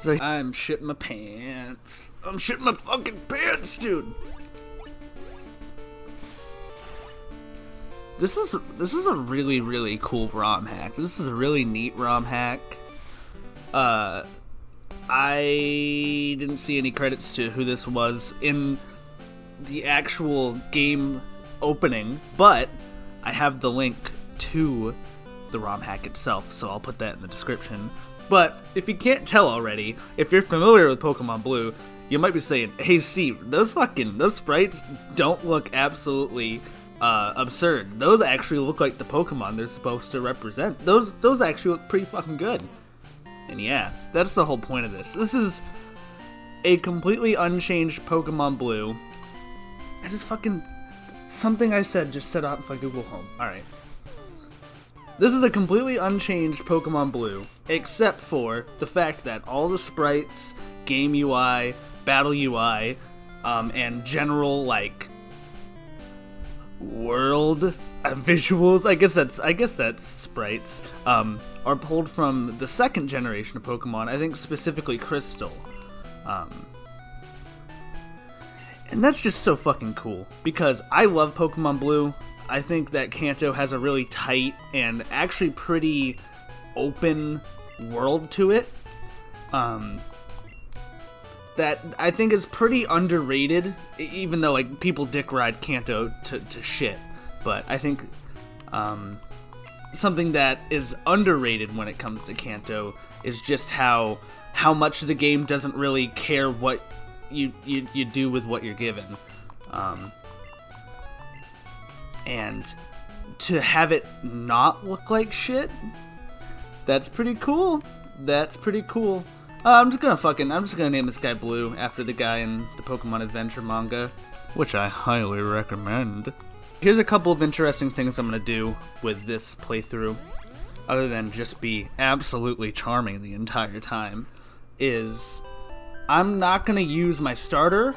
So I'm shitting my pants. I'm shitting my fucking pants, dude. This is a really, really cool ROM hack. This is a really neat ROM hack. I didn't see any credits to who this was in the actual game opening, but I have the link to the ROM hack itself, so I'll put that in the description. But if you can't tell already, if you're familiar with Pokemon Blue, you might be saying, "Hey Steve, those sprites don't look absolutely absurd. Those actually look like the Pokemon they're supposed to represent. Those actually look pretty fucking good." And yeah, that's the whole point of this. This is a completely unchanged Pokemon Blue. I just fucking... Something I said just set off my Google Home. Alright. This is a completely unchanged Pokemon Blue, except for the fact that all the sprites, game UI, battle UI, and general, like, world visuals, I guess that's sprites, are pulled from the second generation of Pokemon, I think specifically Crystal. And that's just so fucking cool, because I love Pokemon Blue. I think that Kanto has a really tight and actually pretty open world to it. That I think is pretty underrated, even though like people dick ride Kanto to shit. But I think something that is underrated when it comes to Kanto is just how much the game doesn't really care what you do with what you're given. And to have it not look like shit, that's pretty cool. That's pretty cool. I'm just gonna name this guy Blue after the guy in the Pokemon Adventure manga, which I highly recommend. Here's a couple of interesting things I'm gonna do with this playthrough, other than just be absolutely charming the entire time, is I'm not gonna use my starter,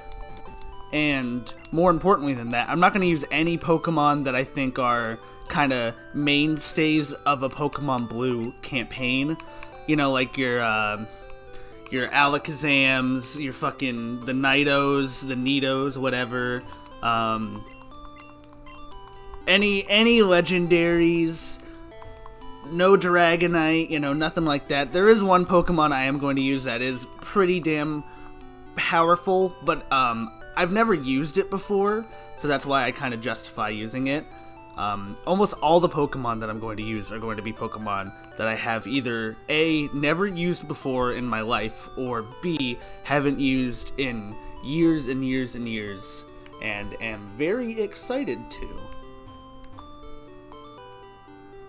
and more importantly than that, I'm not gonna use any Pokemon that I think are kind of mainstays of a Pokemon Blue campaign. You know, like your Alakazams, your fucking the Nidos, the Nidos, whatever. Any legendaries. No Dragonite, you know, nothing like that. There is one Pokemon I am going to use that is pretty damn powerful, but I've never used it before, so that's why I kind of justify using it. Almost all the Pokemon that I'm going to use are going to be Pokemon that I have either A, never used before in my life, or B, haven't used in years and years and years, and am very excited to.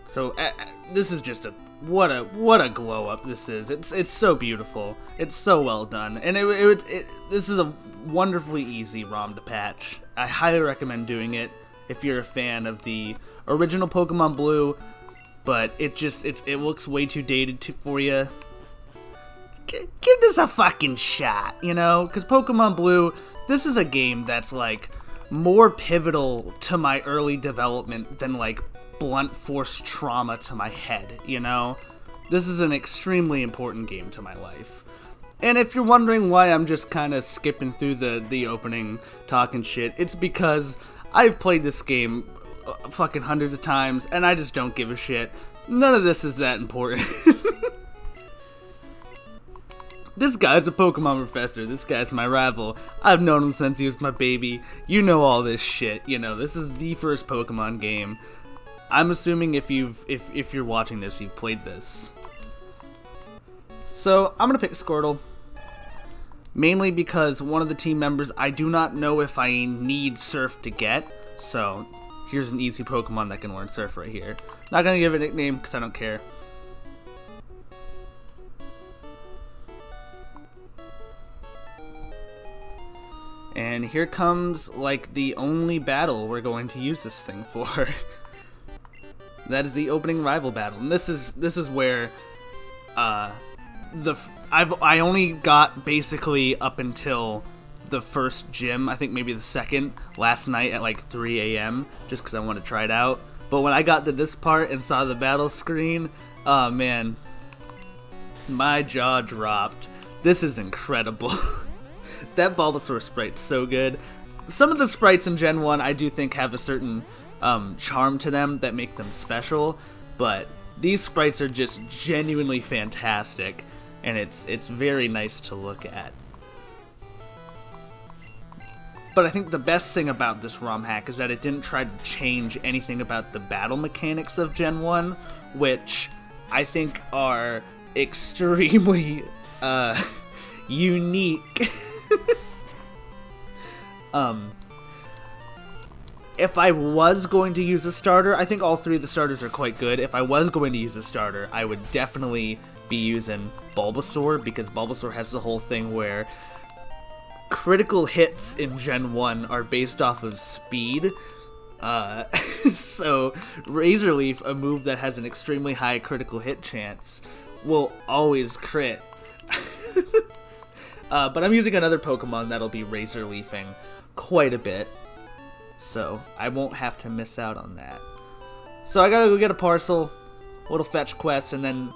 So this is just what a glow up this is. It's so beautiful. It's so well done, and this is a wonderfully easy ROM to patch. I highly recommend doing it if you're a fan of the original Pokemon Blue, but it looks way too dated for you. Give this a fucking shot, you know? Because Pokemon Blue, this is a game that's like more pivotal to my early development than like blunt force trauma to my head, you know? This is an extremely important game to my life. And if you're wondering why I'm just kind of skipping through the opening talking shit, it's because I've played this game fucking hundreds of times, and I just don't give a shit. None of this is that important. This guy's a Pokemon professor. This guy's my rival. I've known him since he was my baby. You know all this shit. You know, this is the first Pokemon game. I'm assuming if you're watching this, you've played this. So, I'm gonna pick Squirtle. Mainly because one of the team members I do not know if I need Surf to get. So, here's an easy Pokemon that can learn Surf right here. Not gonna give it a nickname because I don't care. And here comes, like, the only battle we're going to use this thing for. That is the opening rival battle, and this is where I only got basically up until the first gym, I think maybe the second, last night at like 3 a.m. just because I wanted to try it out. But when I got to this part and saw the battle screen, oh man, my jaw dropped. This is incredible. That Bulbasaur sprite's so good. Some of the sprites in Gen 1 I do think have a certain charm to them that make them special, but these sprites are just genuinely fantastic, and it's very nice to look at. But I think the best thing about this ROM hack is that it didn't try to change anything about the battle mechanics of Gen 1, which I think are extremely unique. If I was going to use a starter, I think all three of the starters are quite good. If I was going to use a starter, I would definitely be using Bulbasaur, because Bulbasaur has the whole thing where critical hits in Gen 1 are based off of speed. So Razor Leaf, a move that has an extremely high critical hit chance, will always crit. But I'm using another Pokemon that'll be Razor Leafing quite a bit, so I won't have to miss out on that. So I gotta go get a parcel, a little fetch quest, and then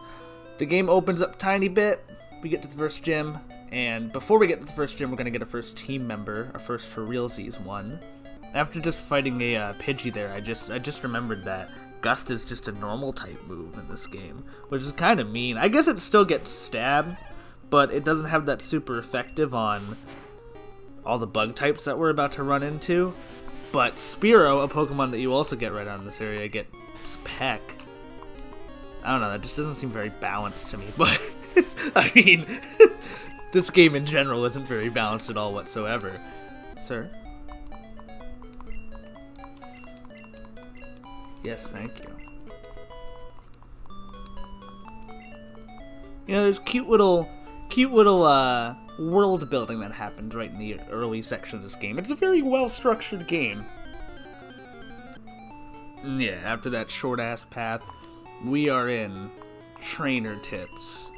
the game opens up a tiny bit. We get to the first gym, and before we get to the first gym, we're gonna get a first team member, our first for realsies one. After just fighting a Pidgey there, I just remembered that Gust is just a normal type move in this game, which is kind of mean. I guess it still gets stabbed, but it doesn't have that super effective on all the bug types that we're about to run into. But Spearow, a Pokemon that you also get right out in this area, gets Peck. I don't know, that just doesn't seem very balanced to me, but I mean, this game in general isn't very balanced at all whatsoever. Sir? Yes, thank you. You know, there's cute little world building that happens right in the early section of this game. It's a very well-structured game. And yeah, after that short-ass path, we are in Trainer Tips.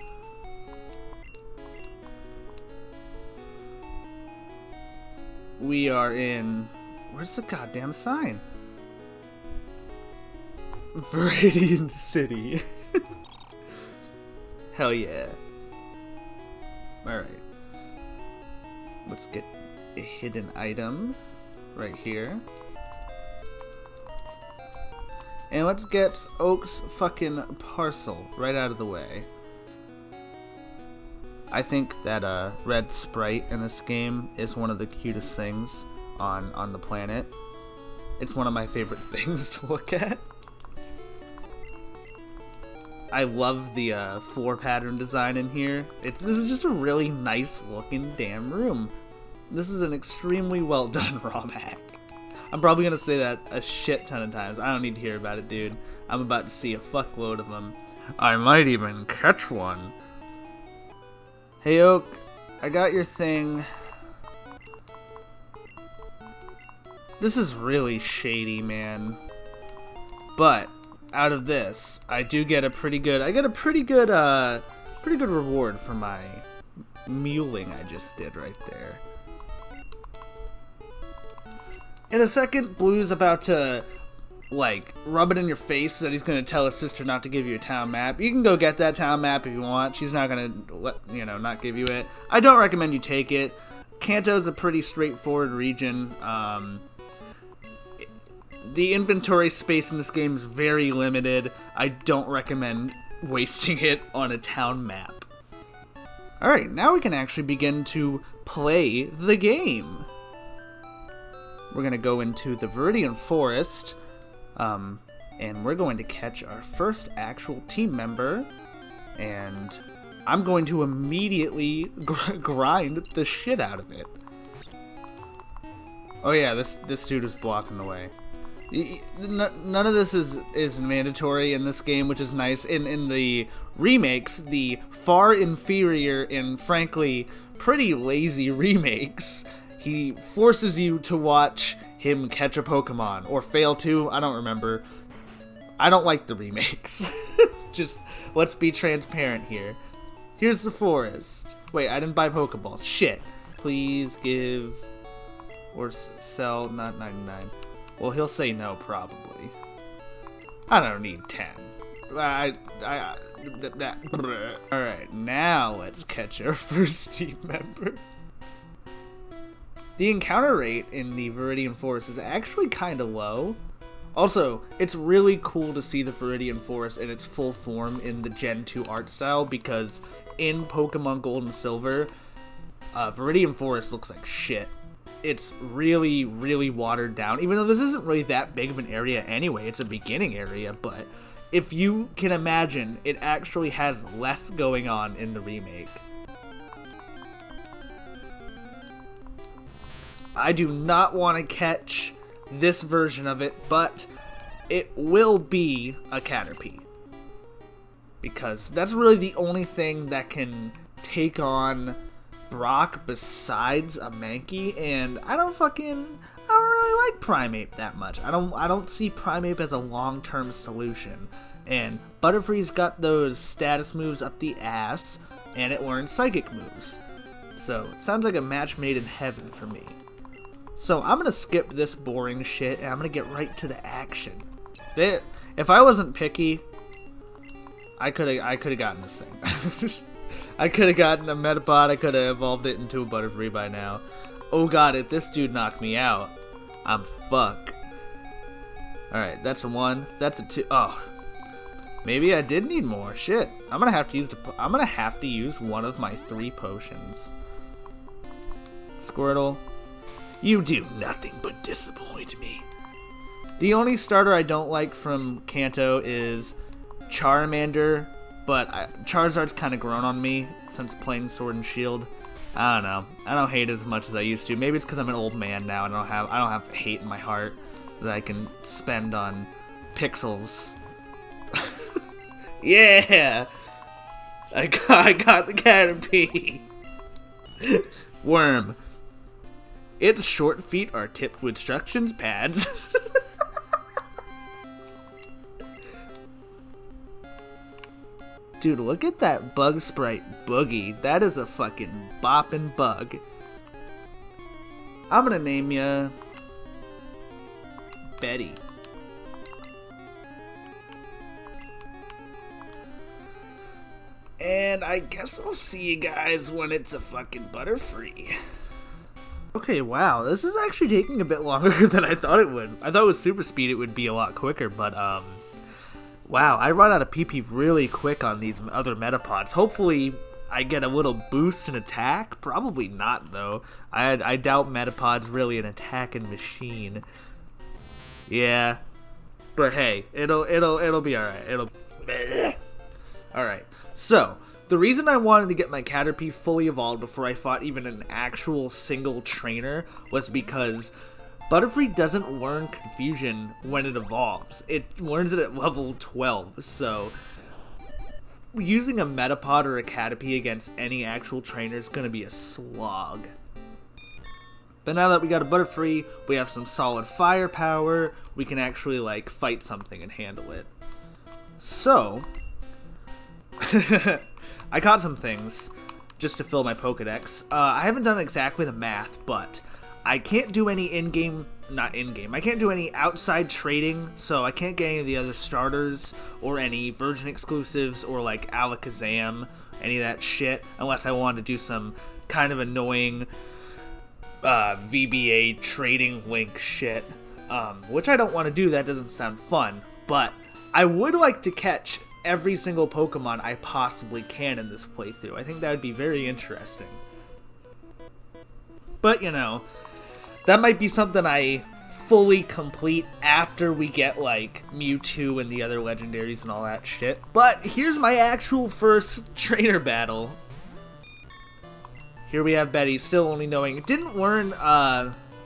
We are in... Where's the goddamn sign? Viridian City. Hell yeah. Alright. Let's get a hidden item right here. And let's get Oak's fucking parcel right out of the way. I think that red sprite in this game is one of the cutest things on the planet. It's one of my favorite things to look at. I love the floor pattern design in here. This is just a really nice looking damn room. This is an extremely well done ROM hack. I'm probably gonna say that a shit ton of times. I don't need to hear about it, dude. I'm about to see a fuckload of them. I might even catch one. Hey Oak, I got your thing. This is really shady, man. But out of this, I do get a pretty good reward for my muling I just did right there. In a second, Blue's about to, like, rub it in your face that he's gonna tell his sister not to give you a town map. You can go get that town map if you want. She's not gonna not give you it. I don't recommend you take it. Kanto's a pretty straightforward region. The inventory space in this game is very limited. I don't recommend wasting it on a town map. Alright, now we can actually begin to play the game. We're going to go into the Viridian Forest, and we're going to catch our first actual team member, and I'm going to immediately grind the shit out of it. Oh yeah, this dude is blocking the way. None of this is mandatory in this game, which is nice. In the remakes, the far inferior and frankly pretty lazy remakes, he forces you to watch him catch a Pokemon, or fail to, I don't remember. I don't like the remakes. Just, let's be transparent here. Here's the forest. Wait, I didn't buy Pokeballs. Shit. Please give or sell, not 99. Well, he'll say no, probably. I don't need 10. Alright, now let's catch our first team member. The encounter rate in the Viridian Forest is actually kind of low. Also, it's really cool to see the Viridian Forest in its full form in the Gen 2 art style, because in Pokemon Gold and Silver, Viridian Forest looks like shit. It's really, really watered down, even though this isn't really that big of an area anyway. It's a beginning area, but if you can imagine, it actually has less going on in the remake. I do not want to catch this version of it, but it will be a Caterpie, because that's really the only thing that can take on Brock besides a Mankey, and I don't really like Primeape that much. I don't see Primeape as a long-term solution. And Butterfree's got those status moves up the ass, and it learns psychic moves. So it sounds like a match made in heaven for me. So I'm gonna skip this boring shit, and I'm gonna get right to the action. If I wasn't picky, I could have gotten this thing. I could have gotten a Metapod, I could have evolved it into a Butterfree by now. Oh god, if this dude knocked me out, I'm fucked. Alright, that's a 1, that's a 2. Oh, maybe I did need more. Shit, I'm gonna have to use one of my 3 potions. Squirtle, you do nothing but disappoint me. The only starter I don't like from Kanto is Charmander, but Charizard's kind of grown on me since playing Sword and Shield. I don't know. I don't hate it as much as I used to. Maybe it's because I'm an old man now and I don't have hate in my heart that I can spend on pixels. Yeah, I got the Caterpie. Worm. Its short feet are tipped with instructions pads. Dude, look at that bug sprite Boogie. That is a fucking boppin' bug. I'm gonna name ya Betty. And I guess I'll see you guys when it's a fucking Butterfree. Okay, wow, this is actually taking a bit longer than I thought it would. I thought with Super Speed it would be a lot quicker, but wow, I run out of PP really quick on these other Metapods. Hopefully, I get a little boost in attack. Probably not, though. I doubt Metapod's really an attacking machine. Yeah, but hey, it'll be all right. All right. So the reason I wanted to get my Caterpie fully evolved before I fought even an actual single trainer was because Butterfree doesn't learn Confusion when it evolves. It learns it at level 12, so using a Metapod or a Caterpie against any actual trainer is going to be a slog. But now that we got a Butterfree, we have some solid firepower, we can actually like fight something and handle it. So I caught some things just to fill my Pokedex. I haven't done exactly the math, but I can't do any I can't do any outside trading, so I can't get any of the other starters or any version exclusives or like Alakazam, any of that shit, unless I wanted to do some kind of annoying VBA trading link shit, which I don't want to do. That doesn't sound fun, but I would like to catch every single Pokemon I possibly can in this playthrough. I think that would be very interesting. But, you know, that might be something I fully complete after we get, like, Mewtwo and the other legendaries and all that shit. But here's my actual first trainer battle. Here we have Betty, still only knowing it didn't learn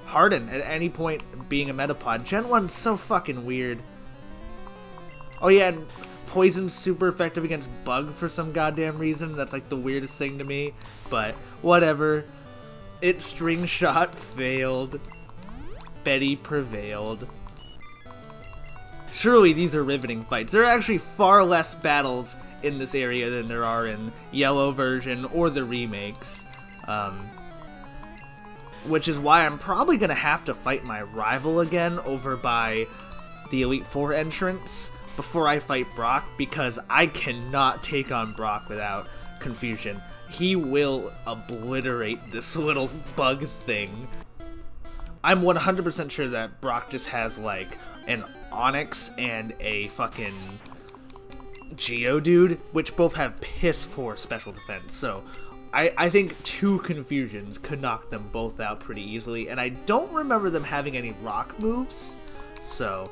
Harden at any point being a Metapod. Gen 1's so fucking weird. Oh yeah, and Poison's super effective against Bug for some goddamn reason. That's like the weirdest thing to me, but whatever. Its string shot failed. Betty prevailed. Surely these are riveting fights. There are actually far less battles in this area than there are in Yellow version or the remakes. Which is why I'm probably going to have to fight my rival again over by the Elite Four entrance. before I fight Brock, because I cannot take on Brock without confusion. He will obliterate this little bug thing. I'm 100% sure that Brock just has like an Onyx and a fucking Geodude, which both have piss poor special defense. So I think 2 confusions could knock them both out pretty easily, and I don't remember them having any rock moves. So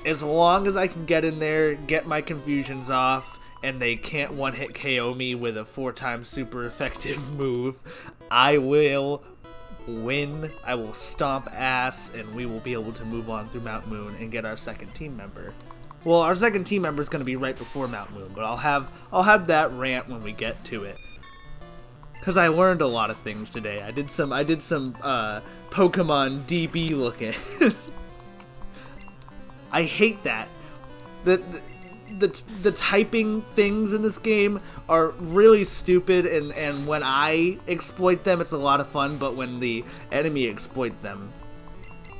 as long as I can get in there, get my confusions off, and they can't one-hit KO me with a 4-time super effective move, I will win. I will stomp ass, and we will be able to move on through Mount Moon and get our second team member. Well, our second team member is going to be right before Mount Moon, but I'll have that rant when we get to it. Cause I learned a lot of things today. I did some Pokemon DB looking. I hate that. The typing things in this game are really stupid, and when I exploit them, it's a lot of fun, but when the enemy exploit them,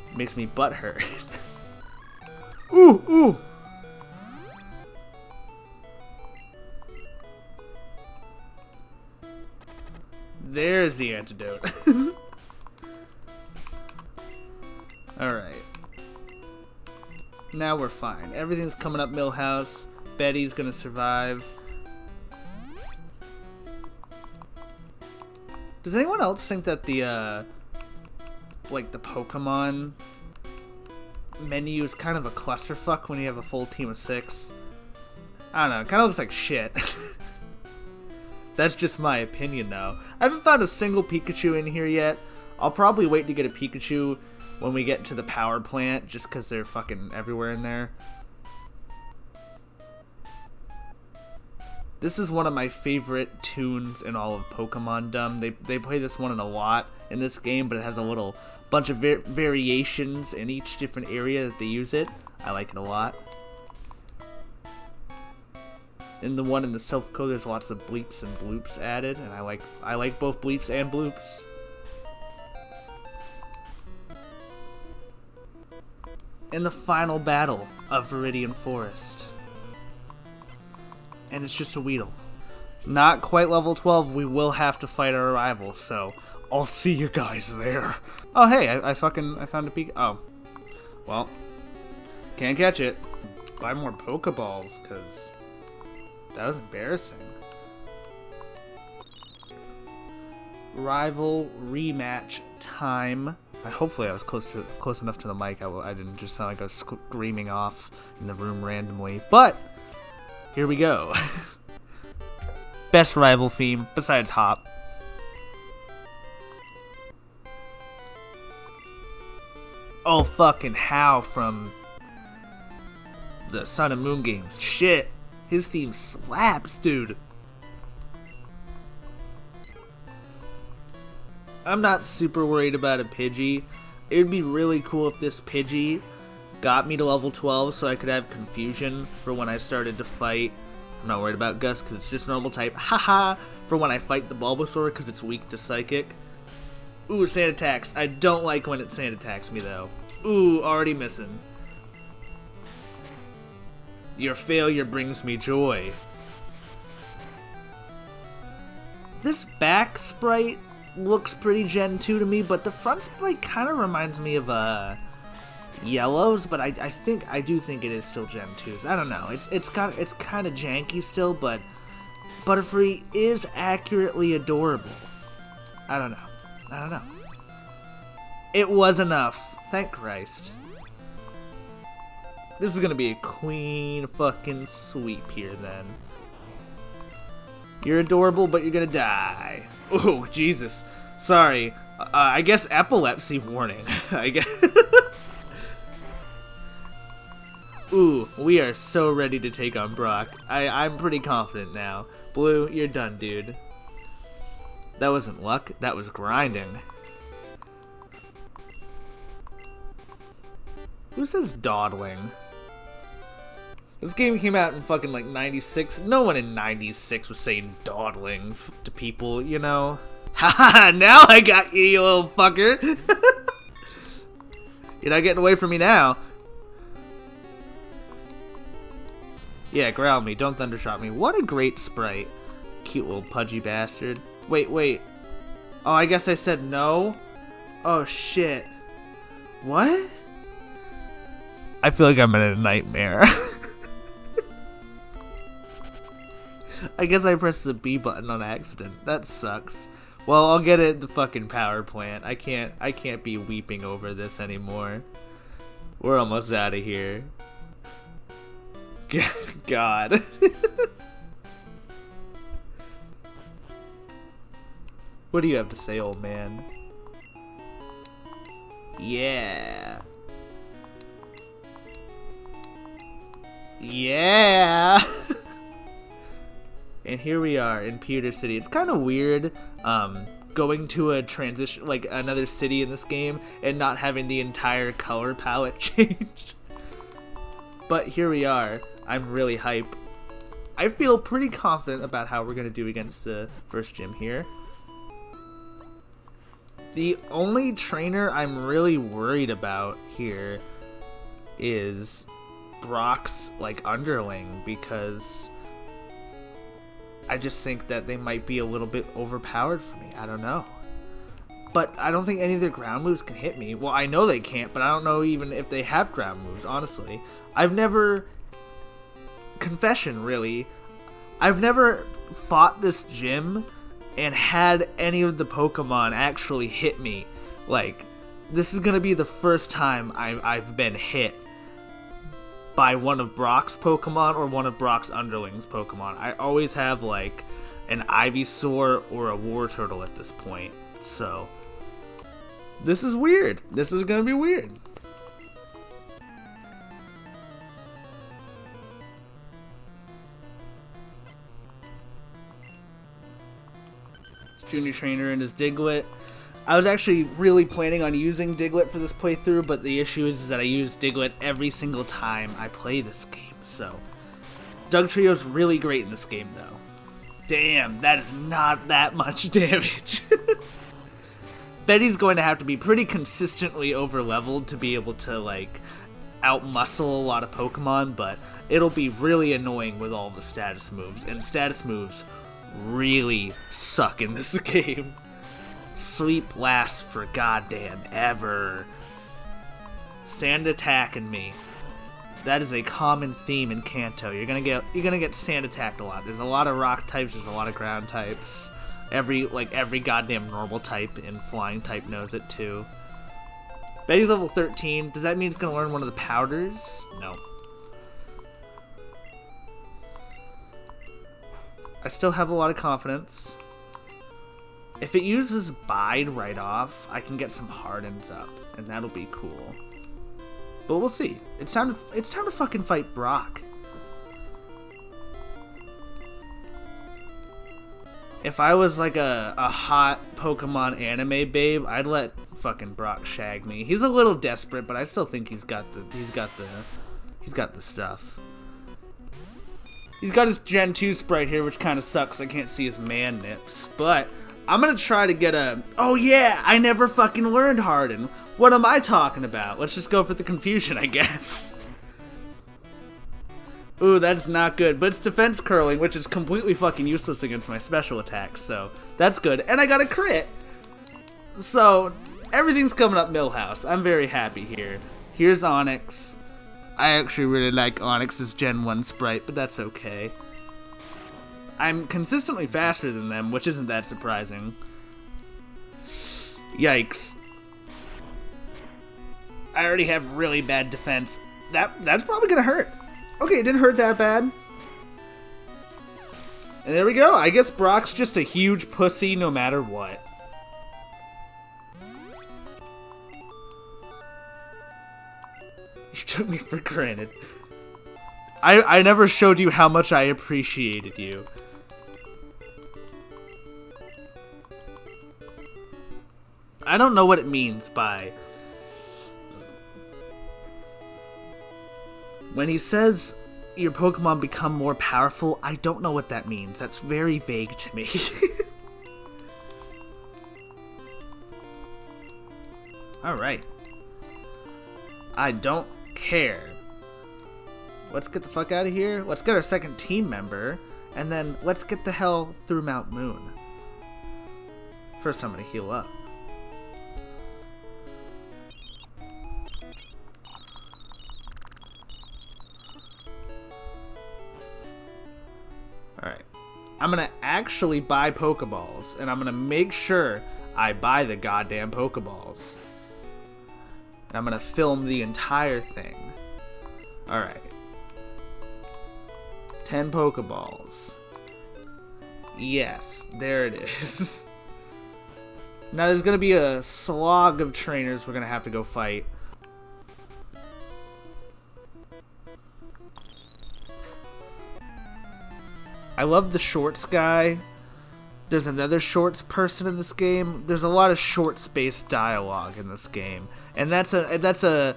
it makes me butthurt. Ooh, ooh! There's the antidote. Alright. Now we're fine. Everything's coming up Millhouse. Betty's gonna survive. Does anyone else think that the like the Pokemon menu is kind of a clusterfuck when you have a full team of 6? I don't know, it kinda looks like shit. That's just my opinion though. I haven't found a single Pikachu in here yet. I'll probably wait to get a Pikachu when we get to the power plant, just because they're fucking everywhere in there. This is one of my favorite tunes in all of Pokemon-dom. They play this one in a lot in this game, but it has a little bunch of variations in each different area that they use it. I like it a lot. In the one in the Silph Co, there's lots of bleeps and bloops added, and I like both bleeps and bloops. In the final battle of Viridian Forest. And it's just a Weedle. Not quite level 12, we will have to fight our rival, so I'll see you guys there. Oh hey, I found a Pikachu. Oh. Well, can't catch it. Buy more Pokeballs, cause that was embarrassing. Rival rematch time. Hopefully I was close enough to the mic. I didn't just sound like I was screaming off in the room randomly. But here we go. Best rival theme besides Hop. Oh fucking how from the Sun and Moon games. Shit. His theme slaps, dude. I'm not super worried about a Pidgey. It would be really cool if this Pidgey got me to level 12 so I could have confusion for when I started to fight. I'm not worried about Gus because it's just normal type. Haha! For when I fight the Bulbasaur because it's weak to Psychic. Ooh, sand attacks. I don't like when it sand attacks me though. Ooh, already missing. Your failure brings me joy. This back sprite looks pretty Gen 2 to me, but the front sprite kind of reminds me of Yellow's, but I do think it is still Gen 2's. I don't know. It's kind of janky still, but Butterfree is accurately adorable. I don't know. It was enough. Thank Christ. This is gonna be a clean fucking sweep here then. You're adorable, but you're gonna die. Oh, Jesus. Sorry. I guess epilepsy warning. I guess. Ooh, we are so ready to take on Brock. I'm pretty confident now. Blue, you're done, dude. That wasn't luck, that was grinding. Who says dawdling? This game came out in fucking like 96. No one in 96 was saying dawdling to people, you know? Haha, now I got you, you little fucker. You're not getting away from me now. Yeah, growl me. Don't thundershock me. What a great sprite. Cute little pudgy bastard. Wait, wait. Oh, I guess I said no? Oh, shit. What? I feel like I'm in a nightmare. I guess I pressed the B button on accident. That sucks. Well, I'll get it at the fucking power plant. I can't be weeping over this anymore. We're almost out of here. God. What do you have to say, old man? Yeah. Yeah. And here we are in Pewter City. It's kind of weird going to a transition, like another city in this game, and not having the entire color palette changed. But here we are. I'm really hype. I feel pretty confident about how we're going to do against the first gym here. The only trainer I'm really worried about here is Brock's like underling, because I just think that they might be a little bit overpowered for me. I don't know. But I don't think any of their ground moves can hit me. Well, I know they can't, but I don't know even if they have ground moves, honestly. I've never... Confession, really. I've never fought this gym and had any of the Pokemon actually hit me. Like, this is gonna be the first time I've been hit by one of Brock's Pokemon or one of Brock's underlings Pokemon. I always have like an Ivysaur or a Wartortle at this point. So this is weird. This is gonna be weird. Junior Trainer and his Diglett. I was actually really planning on using Diglett for this playthrough, but the issue is that I use Diglett every single time I play this game, so... Dugtrio's really great in this game, though. Damn, that is not that much damage. Betty's going to have to be pretty consistently over-leveled to be able to, like, out-muscle a lot of Pokemon, but it'll be really annoying with all the status moves, and status moves really suck in this game. Sleep lasts for goddamn ever. Sand attacking me. That is a common theme in Kanto. You're gonna get sand attacked a lot. There's a lot of rock types, there's a lot of ground types. Every goddamn normal type and flying type knows it too. Betty's level 13. Does that mean it's gonna learn one of the powders? No. I still have a lot of confidence. If it uses Bide right off, I can get some Hardens up, and that'll be cool. But we'll see. It's time to fucking fight Brock. If I was like a hot Pokemon anime babe, I'd let fucking Brock shag me. He's a little desperate, but I still think he's got the stuff. He's got his Gen 2 sprite here, which kind of sucks. I can't see his man nips, but I'm gonna try to get a... Oh yeah, I never fucking learned Harden. What am I talking about? Let's just go for the confusion, I guess. Ooh, that's not good, but it's defense curling, which is completely fucking useless against my special attacks, so that's good. And I got a crit! So, everything's coming up Millhouse. I'm very happy here. Here's Onix. I actually really like Onix's Gen 1 sprite, but that's okay. I'm consistently faster than them, which isn't that surprising. Yikes. I already have really bad defense. That's probably gonna hurt. Okay, it didn't hurt that bad. And there we go. I guess Brock's just a huge pussy no matter what. You took me for granted. I never showed you how much I appreciated you. I don't know what it means by... When he says your Pokemon become more powerful, I don't know what that means. That's very vague to me. Alright. I don't care. let's get the fuck out of here. Let's get our second team member. And then let's get the hell through Mount Moon. First, I'm gonna heal up. Alright. I'm gonna actually buy Pokeballs, and I'm gonna make sure I buy the goddamn Pokeballs. And I'm gonna film the entire thing. Alright. 10 Pokeballs. Yes, there it is. Now there's gonna be a slog of trainers we're gonna have to go fight. I love the shorts guy. There's another shorts person in this game. There's a lot of shorts-based dialogue in this game, and that's a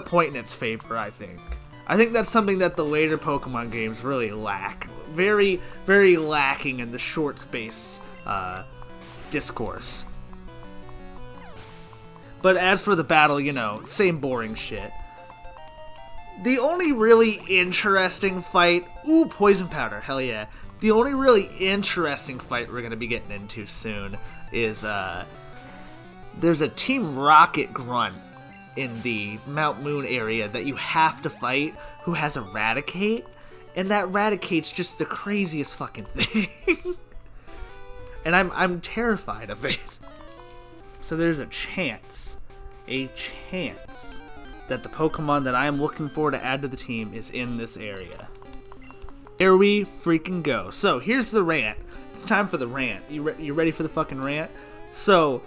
point in its favor, I think. I think that's something that the later Pokemon games really lack. Very, very lacking in the shorts-based discourse. But as for the battle, you know, same boring shit. The only really interesting fight... Ooh, Poison Powder, hell yeah. The only really interesting fight we're going to be getting into soon is, there's a Team Rocket grunt in the Mount Moon area that you have to fight who has Eradicate, and that Eradicate's just the craziest fucking thing. And I'm terrified of it. So there's a chance that the Pokemon that I am looking for to add to the team is in this area. Here we freaking go. So here's the rant. It's time for the rant. You ready for the fucking rant? So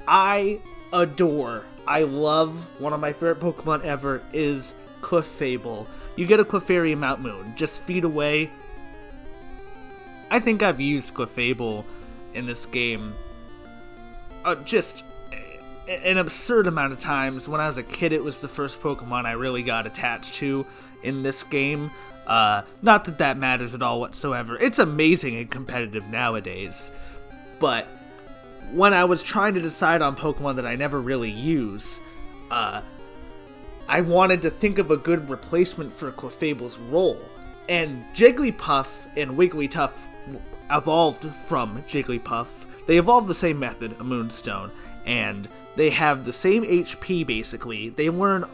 I love, one of my favorite Pokemon ever is Clefable. You get a Clefairy in Mount Moon, just feet away. I think I've used Clefable in this game just an absurd amount of times. When I was a kid, it was the first Pokemon I really got attached to in this game. Not that that matters at all whatsoever. It's amazing and competitive nowadays. But when I was trying to decide on Pokemon that I never really use, I wanted to think of a good replacement for Clefable's role. And Jigglypuff and Wigglytuff evolved from Jigglypuff. They evolved the same method, a Moonstone, and they have the same HP basically. They learn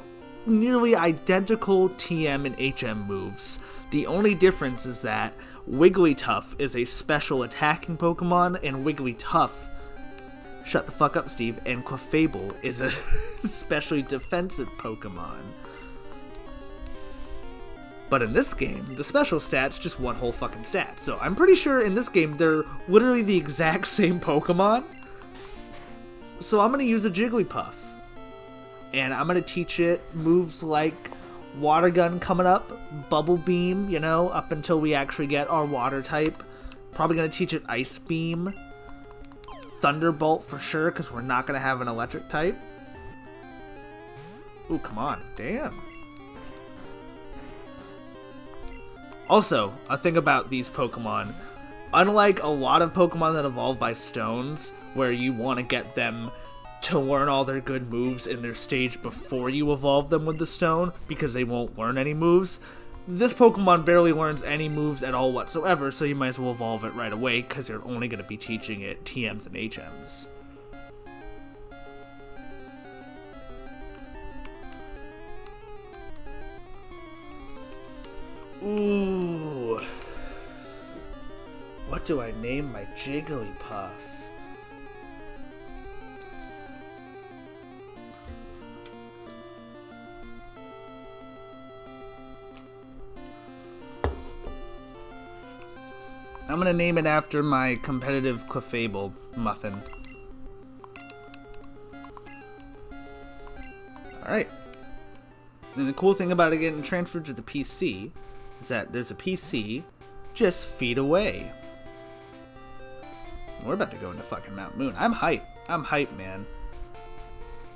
nearly identical TM and HM moves. The only difference is that Wigglytuff is a special attacking Pokemon, and Wigglytuff, shut the fuck up, Steve, and Clefable is a especially defensive Pokemon. But in this game, the special stat's just one whole fucking stat. So I'm pretty sure in this game they're literally the exact same Pokemon. So I'm gonna use a Jigglypuff. And I'm gonna teach it moves like Water Gun coming up, Bubble Beam, you know, up until we actually get our water type. Probably gonna teach it Ice Beam. Thunderbolt for sure, because we're not gonna have an electric type. Ooh, come on, damn. Also, a thing about these Pokemon, unlike a lot of Pokemon that evolve by stones, where you want to get them to learn all their good moves in their stage before you evolve them with the stone, because they won't learn any moves, this Pokemon barely learns any moves at all whatsoever, so you might as well evolve it right away, because you're only going to be teaching it TMs and HMs. Ooh. What do I name my Jigglypuff? I'm gonna name it after my competitive Clefable muffin. Alright. And the cool thing about it getting transferred to the PC is that there's a PC just feet away. We're about to go into fucking Mount Moon. I'm hyped. I'm hyped, man.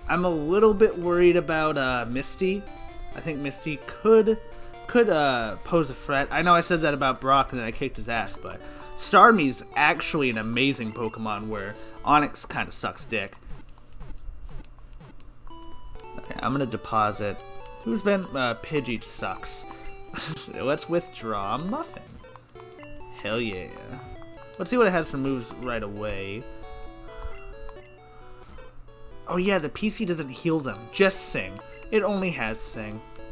I'm a little bit worried about Misty. I think Misty could pose a threat. I know I said that about Brock and then I kicked his ass, but Starmie's actually an amazing Pokemon where Onix kind of sucks dick. Okay, I'm gonna deposit. Who's been Pidgey sucks. Let's withdraw Muffin. Hell yeah. Let's see what it has for moves right away. Oh yeah, the PC doesn't heal them, just Sing. It only has Sing.